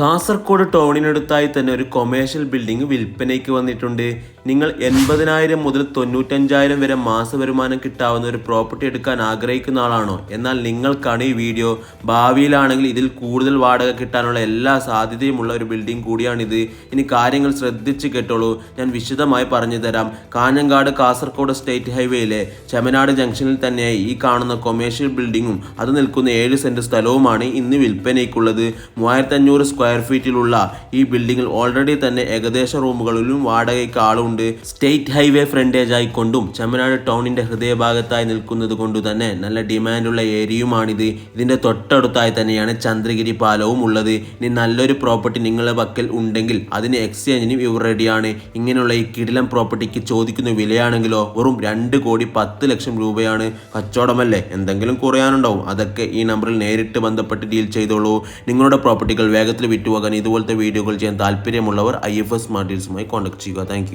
കാസർഗോഡ് ടൗണിനടുത്തായി തന്നെ ഒരു commercial building വിൽപ്പനയ്ക്ക് വന്നിട്ടുണ്ട്. നിങ്ങൾ 80,000 മുതൽ 95,000 വരെ മാസ വരുമാനം കിട്ടാവുന്ന ഒരു പ്രോപ്പർട്ടി എടുക്കാൻ ആഗ്രഹിക്കുന്ന ആളാണോ? എന്നാൽ നിങ്ങൾക്കാണ് ഈ വീഡിയോ. ഭാവിയിലാണെങ്കിൽ ഇതിൽ കൂടുതൽ വാടക കിട്ടാനുള്ള എല്ലാ സാധ്യതയുമുള്ള ഒരു ബിൽഡിംഗ് കൂടിയാണിത്. ഇനി കാര്യങ്ങൾ ശ്രദ്ധിച്ച് കേട്ടോളൂ, ഞാൻ വിശദമായി പറഞ്ഞു തരാം. കാഞ്ഞങ്ങാട് കാസർഗോഡ് സ്റ്റേറ്റ് ഹൈവേയിലെ ചെമ്മനാട് ജംഗ്ഷനിൽ തന്നെയായി ഈ കാണുന്ന കൊമേഴ്ഷ്യൽ ബിൽഡിങ്ങും അത് നിൽക്കുന്ന 7 സെന്റ് സ്ഥലവുമാണ് ഇന്ന് വിൽപ്പനയ്ക്കുള്ളത്. 3500 സ്ക്വയർ ഫീറ്റിലുള്ള ഈ ബിൽഡിംഗിൽ ഓൾറെഡി തന്നെ ഏകദേശം റൂമുകളിലും വാടകയ്ക്ക് ആളുണ്ട്. സ്റ്റേറ്റ് ഹൈവേ ഫ്രണ്ടേജ് ആയിക്കൊണ്ടും ചെമ്മനാട് ടൗണിന്റെ ഹൃദയഭാഗത്തായി നിൽക്കുന്നത് കൊണ്ട് തന്നെ നല്ല ഡിമാൻഡുള്ള ഏരിയയുമാണിത്. ഇതിന്റെ തൊട്ടടുത്തായി തന്നെയാണ് ചന്ദ്രഗിരി പാലവും ഉള്ളത്. ഇനി നല്ലൊരു പ്രോപ്പർട്ടി നിങ്ങളുടെ പക്കൽ ഉണ്ടെങ്കിൽ അതിന് എക്സ്ചേഞ്ചിനും ഇവർ റെഡിയാണ്. ഇങ്ങനെയുള്ള ഈ കിടിലം പ്രോപ്പർട്ടിക്ക് ചോദിക്കുന്ന വിലയാണെങ്കിലോ വെറും 2,10,00,000 രൂപയാണ്. കച്ചവടമല്ലേ, എന്തെങ്കിലും കുറയാനുണ്ടാവും. അതൊക്കെ ഈ നമ്പറിൽ നേരിട്ട് ബന്ധപ്പെട്ട് ഡീൽ ചെയ്തോളൂ. നിങ്ങളുടെ പ്രോപ്പർട്ടികൾ വേഗത്തിൽ വിറ്റുപോകാൻ ഇതുപോലത്തെ വീഡിയോകൾ ചെയ്യാൻ താല്പര്യമുള്ളവർ IFS സ്മാർട്ട് ഡീൽസുമായി കോൺടാക്ട് ചെയ്യുക. താങ്ക്